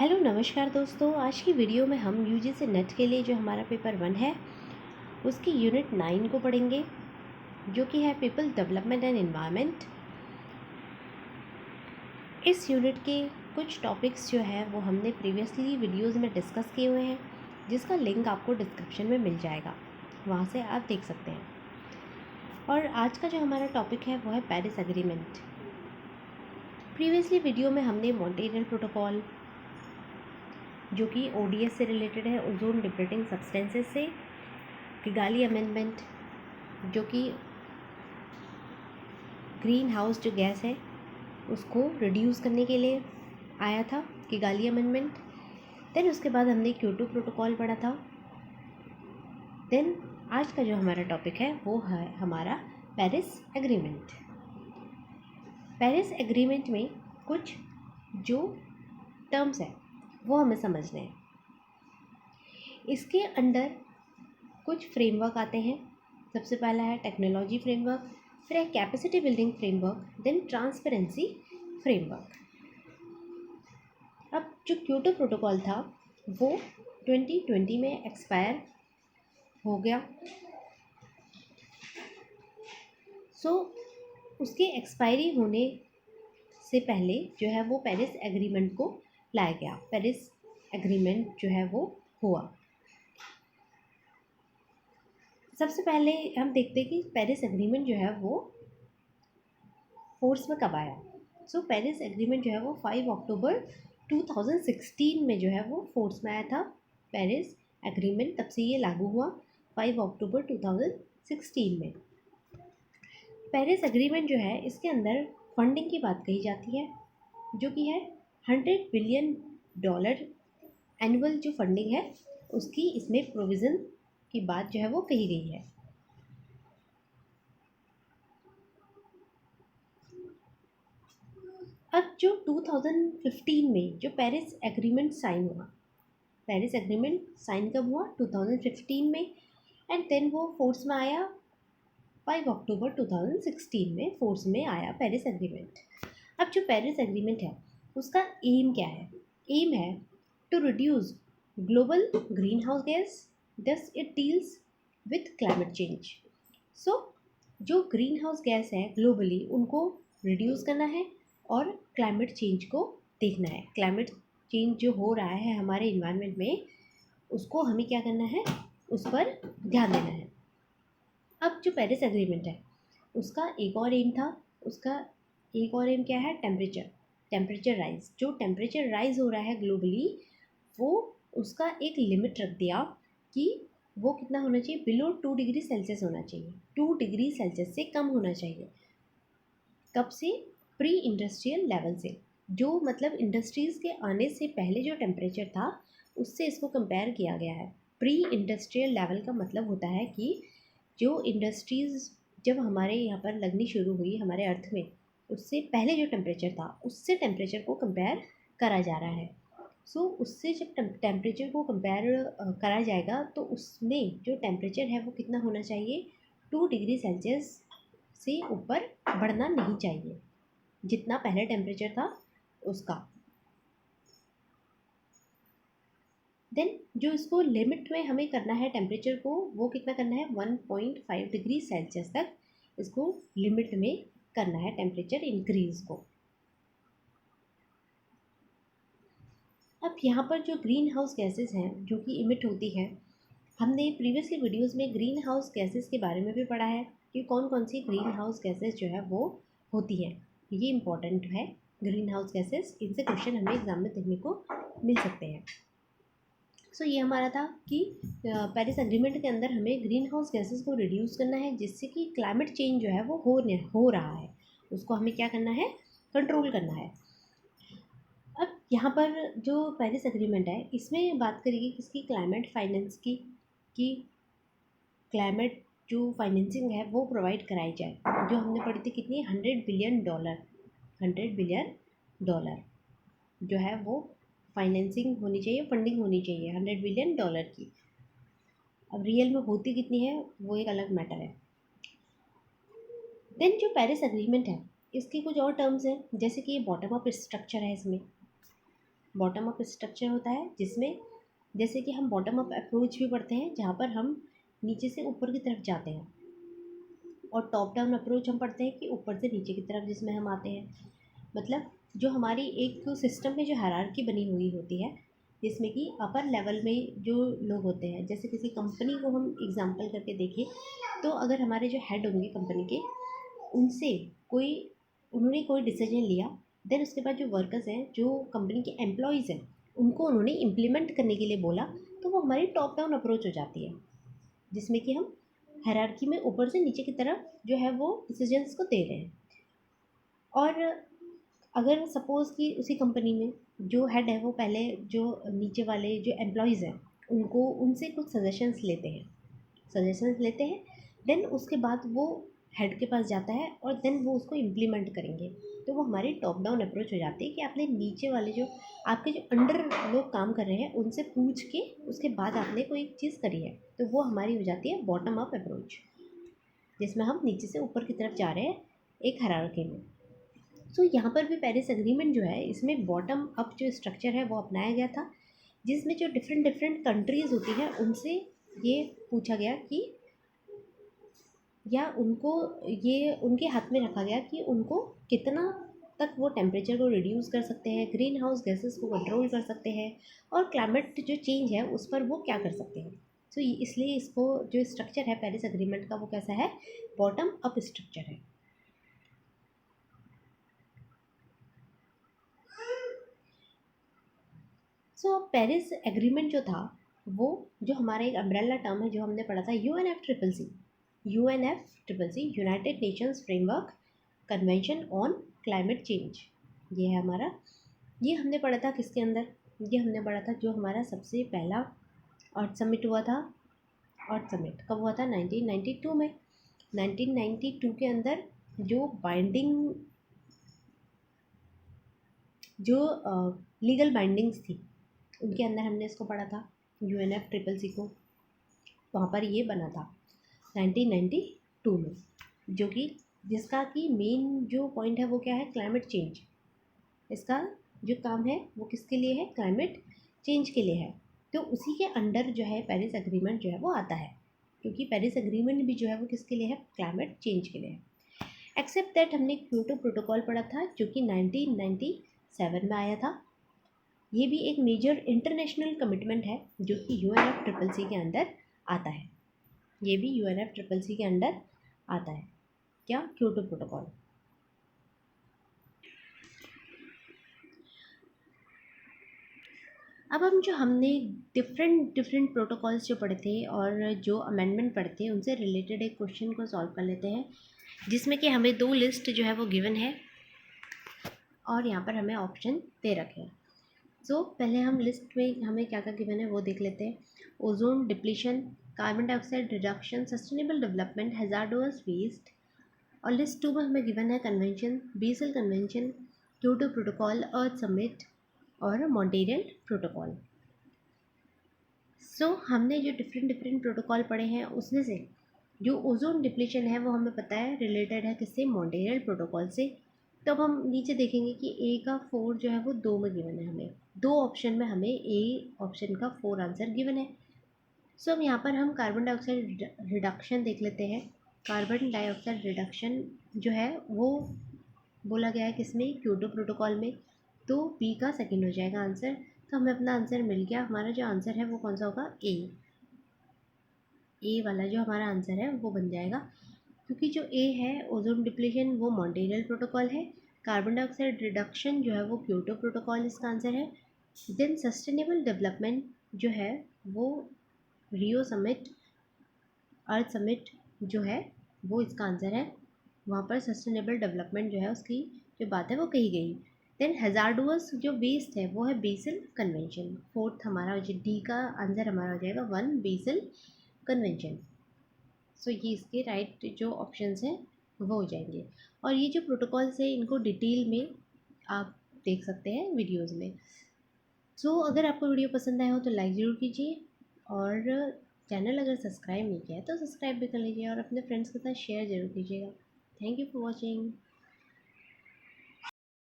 Hello नमस्कार दोस्तों। आज की वीडियो में हम यूजीसी नेट के लिए जो हमारा पेपर 1 है उसकी यूनिट 9 को पढ़ेंगे, जो कि है पीपल डेवलपमेंट एंड एनवायरनमेंट। इस यूनिट के कुछ टॉपिक्स जो है वो हमने प्रीवियसली वीडियोस में डिस्कस किए हुए हैं, जिसका लिंक आपको डिस्क्रिप्शन में मिल जाएगा, वहाँ से आप देख सकते हैं। और आज का जो हमारा टॉपिक है वो है पेरिस एग्रीमेंट। प्रीवियसली वीडियो में हमने मॉन्ट्रियल प्रोटोकॉल, जो कि ओडीएस से रिलेटेड है, ओजोन डिप्लीटिंग सब्सटेंसेस से, किगाली अमेंडमेंट जो कि ग्रीन हाउस जो गैस है उसको रिड्यूस करने के लिए आया था, किगाली अमेंडमेंट। देन उसके बाद हमने क्योटो प्रोटोकॉल पढ़ा था। देन आज का जो हमारा टॉपिक है वो है हमारा पेरिस एग्रीमेंट। पेरिस एग्रीमेंट में कुछ जो टर्म्स है वो हमें समझने हैं। इसके अंडर कुछ फ्रेमवर्क आते हैं। सबसे पहला है टेक्नोलॉजी फ्रेमवर्क, फिर है capacity building framework, then transparency framework. अब जो क्योटो प्रोटोकॉल था वो 2020 में एक्सपायर हो गया। उसके एक्सपायरी होने से पहले जो है वो पेरिस एग्रीमेंट को लाया गया। पेरिस एग्रीमेंट जो है वो हुआ। सबसे पहले हम देखते हैं कि पेरिस एग्रीमेंट जो है वो फोर्स में कब आया। पेरिस एग्रीमेंट जो है वो 5 अक्टूबर 2016 में जो है वो फोर्स में आया था। पेरिस एग्रीमेंट तब से ये लागू हुआ 5 अक्टूबर 2016 में। पेरिस एग्रीमेंट जो है इसके अंदर फंडिंग की बात कही जाती है, जो कि है $100 बिलियन एनुअल जो फंडिंग है उसकी इसमें प्रोविज़न की बात जो है वो कही गई है। अब जो 2015 में जो पेरिस एग्रीमेंट साइन हुआ, पेरिस एग्रीमेंट साइन कब हुआ? 2015 में। एंड देन वो फोर्स में आया 5 अक्टूबर 2016 में फोर्स में आया पेरिस एग्रीमेंट। अब जो पेरिस एग्रीमेंट है उसका एम क्या है? एम है to reduce global green house gas, thus it deals with climate change. जो ग्रीन हाउस गैस है ग्लोबली उनको रिड्यूस करना है और क्लाइमेट चेंज को देखना है। क्लाइमेट चेंज जो हो रहा है हमारे इन्वायरमेंट में उसको हमें क्या करना है, उस पर ध्यान देना है। अब जो पेरिस एग्रीमेंट है उसका एक और एम था। उसका एक और एम क्या है? Temperature rise. जो टेम्परेचर राइज हो रहा है ग्लोबली वो उसका एक लिमिट रख दिया कि वो कितना होना चाहिए, बिलो 2 डिग्री सेल्सियस होना चाहिए। 2 डिग्री सेल्सियस से कम होना चाहिए। कब से? प्री इंडस्ट्रियल लेवल से, जो मतलब इंडस्ट्रीज़ के आने से पहले जो टेम्परेचर था उससे इसको कंपेयर किया गया है। प्री इंडस्ट्रियल लेवल का मतलब होता है कि जो इंडस्ट्रीज़ जब हमारे यहाँ पर लगनी शुरू हुई हमारे अर्थ में, उससे पहले जो टेम्परेचर था उससे टेम्परेचर को कंपेयर करा जा रहा है। उससे जब टेम्परेचर को कंपेयर करा जाएगा तो उसमें जो टेम्परेचर है वो कितना होना चाहिए? 2 डिग्री सेल्सियस से ऊपर बढ़ना नहीं चाहिए, जितना पहले टेम्परेचर था उसका। देन जो इसको लिमिट में हमें करना है टेम्परेचर को, वो कितना करना है? 1.5 डिग्री सेल्सियस तक इसको लिमिट में करना है टेम्परेचर इंक्रीज़ को। अब यहाँ पर जो ग्रीन हाउस गैसेस हैं जो कि इमिट होती है, हमने प्रीवियसली वीडियोस में ग्रीन हाउस गैसेस के बारे में भी पढ़ा है कि कौन कौन सी ग्रीन हाउस गैसेस जो है वो होती है। ये इम्पॉर्टेंट है ग्रीन हाउस गैसेस, इनसे क्वेश्चन हमें एग्जाम में देखने को मिल सकते हैं। ये हमारा था कि पेरिस एग्रीमेंट के अंदर हमें ग्रीन हाउस गैसेस को रिड्यूस करना है, जिससे कि क्लाइमेट चेंज जो है वो हो रहा है उसको हमें क्या करना है? कंट्रोल करना है। अब यहाँ पर जो पेरिस एग्रीमेंट है इसमें बात करेगी किसकी? क्लाइमेट फाइनेंस की, कि क्लाइमेट जो फाइनेंसिंग है वो प्रोवाइड कराई जाए। जो हमने पढ़ी थी कितनी? $100 बिलियन जो है वो फाइनेंसिंग होनी चाहिए, फंडिंग होनी चाहिए $100 बिलियन की। अब रियल में होती कितनी है वो एक अलग मैटर है। देन जो पेरिस एग्रीमेंट है इसके कुछ और टर्म्स हैं, जैसे कि ये बॉटम अप स्ट्रक्चर है। इसमें बॉटम अप स्ट्रक्चर होता है जिसमें जैसे कि हम बॉटम अप अप्रोच भी पढ़ते हैं जहाँ पर हम नीचे से ऊपर की तरफ जाते हैं, और टॉप डाउन अप्रोच हम पढ़ते हैं कि ऊपर से नीचे की तरफ जिसमें हम आते हैं। मतलब जो हमारी एक सिस्टम में जो हायरार्की बनी हुई होती है, जिसमें कि अपर लेवल में जो लोग होते हैं, जैसे किसी कंपनी को हम एग्जांपल करके देखें तो अगर हमारे जो हेड होंगे कंपनी के, उनसे कोई उन्होंने कोई डिसीजन लिया, देन उसके बाद जो वर्कर्स हैं, जो कंपनी के एम्प्लॉयज़ हैं, उनको उन्होंने इम्प्लीमेंट करने के लिए बोला, तो वो हमारी टॉप डाउन अप्रोच हो जाती है, जिसमें कि हम हायरार्की में ऊपर से नीचे की तरफ जो है वो डिसीजंस को दे रहे हैं। और अगर सपोज़ कि उसी कंपनी में जो हेड है वो पहले जो नीचे वाले जो एम्प्लॉयज़ हैं उनको उनसे कुछ सजेशंस लेते हैं, देन उसके बाद वो हेड के पास जाता है और देन वो उसको इम्प्लीमेंट करेंगे। तो वो हमारी टॉप डाउन अप्रोच हो जाती है कि आपने नीचे वाले जो आपके जो अंडर लोग काम कर रहे हैं उनसे पूछ के उसके बाद आपने कोई चीज़ करी है, तो वो हमारी हो जाती है बॉटम अप अप्रोच, जिसमें हम नीचे से ऊपर की तरफ जा रहे हैं एक हायरार्की में। सो यहाँ पर भी पेरिस एग्रीमेंट जो है इसमें बॉटम अप जो स्ट्रक्चर है वो अपनाया गया था, जिसमें जो डिफरेंट डिफरेंट कंट्रीज़ होती हैं उनसे ये पूछा गया कि, या उनको ये उनके हाथ में रखा गया कि उनको कितना तक वो टेम्परेचर को रिड्यूस कर सकते हैं, ग्रीन हाउस गैसेस को कंट्रोल कर सकते हैं, और क्लाइमेट जो चेंज है उस पर वो क्या कर सकते हैं। सो इसलिए इसको जो स्ट्रक्चर है पेरिस एग्रीमेंट का वो कैसा है, बॉटम अप स्ट्रक्चर है। सो पेरिस एग्रीमेंट जो था वो, जो हमारा एक अम्ब्रेला टर्म है जो हमने पढ़ा था, UNF triple C United Nations Framework Convention on Climate Change. ये है हमारा, ये हमने पढ़ा था किसके अंदर, ये हमने पढ़ा था जो हमारा सबसे पहला अर्थ समिट हुआ था। अर्थ समिट कब हुआ था, 1992 में। 1992 के अंदर जो बाइंडिंग, जो लीगल बाइंडिंग्स थी उनके अंदर हमने इसको पढ़ा था, UNF CCC को। वहाँ पर ये बना था 1992 में, जो कि जिसका कि मेन जो पॉइंट है वो क्या है, क्लाइमेट चेंज। इसका जो काम है वो किसके लिए है, क्लाइमेट चेंज के लिए है। तो उसी के अंडर जो है पेरिस एग्रीमेंट जो है वो आता है, क्योंकि पेरिस एग्रीमेंट भी जो है वो किसके लिए है, क्लाइमेट चेंज के लिए है। एक्सेप्ट दैट हमने क्योटो प्रोटोकॉल पढ़ा था जो कि 1997 में आया था। ये भी एक मेजर इंटरनेशनल कमिटमेंट है जो कि UNF CCC के अंदर आता है। ये भी UNF CCC के अंडर आता है, क्या, क्योटो प्रोटोकॉल। अब हम जो हमने डिफरेंट डिफरेंट प्रोटोकॉल्स जो पढ़े थे और जो अमेंडमेंट पढ़े थे उनसे रिलेटेड एक क्वेश्चन को सॉल्व कर लेते हैं, जिसमें कि हमें दो लिस्ट जो है वो गिवन है और यहाँ पर हमें ऑप्शन दे रखे हैं। सो पहले हम लिस्ट में हमें क्या क्या गिवन है वो देख लेते हैं। Ozone depletion, carbon dioxide reduction, sustainable development, hazardous waste. और लिस्ट 2 में हमें गिवन है convention, Basel convention, Kyoto protocol, earth summit और मॉन्ट्रियल प्रोटोकॉल। सो हमने जो डिफरेंट डिफरेंट प्रोटोकॉल पढ़े हैं उसमें से जो ओजोन डिप्लीशन है वो हमें पता है रिलेटेड है किससे, मॉन्ट्रियल प्रोटोकॉल से। तो अब हम नीचे देखेंगे कि ए का 4 जो है वो 2 में गिवन है, हमें दो ऑप्शन में हमें ए ऑप्शन का 4 आंसर गिवन है। सो अब यहाँ पर हम कार्बन डाइऑक्साइड रिडक्शन देख लेते हैं। कार्बन डाइऑक्साइड रिडक्शन जो है वो बोला गया है किसमें, क्योटो प्रोटोकॉल में। तो बी का सेकंड हो जाएगा आंसर। तो हमें अपना आंसर मिल गया। हमारा जो आंसर है वो कौन सा होगा, ए वाला जो हमारा आंसर है वो बन जाएगा, क्योंकि जो ए है ओजोन डिप्लीशन वो मॉन्ट्रियल प्रोटोकॉल है, कार्बन डाइऑक्साइड रिडक्शन जो है वो क्योटो प्रोटोकॉल इसका आंसर है। देन सस्टेनेबल डेवलपमेंट जो है वो रियो समिट, अर्थ समिट जो है वो इसका आंसर है। वहाँ पर सस्टेनेबल डेवलपमेंट जो है उसकी जो बात है वो कही गई। देन हैजार्डस जो वेस्ट है वो है बेसल कन्वेंशन। फोर्थ हमारा जो डी का आंसर हमारा हो जाएगा 1, बेसल कन्वेंशन। सो ये इसके राइट जो ऑप्शंस हैं वो हो जाएंगे। और ये जो प्रोटोकॉल्स है इनको डिटेल में आप देख सकते हैं वीडियोज़ में। सो अगर आपको वीडियो पसंद आया हो तो लाइक ज़रूर कीजिए, और चैनल अगर सब्सक्राइब नहीं किया है तो सब्सक्राइब भी कर लीजिए और अपने फ्रेंड्स के साथ शेयर ज़रूर कीजिएगा। Thank you for watching.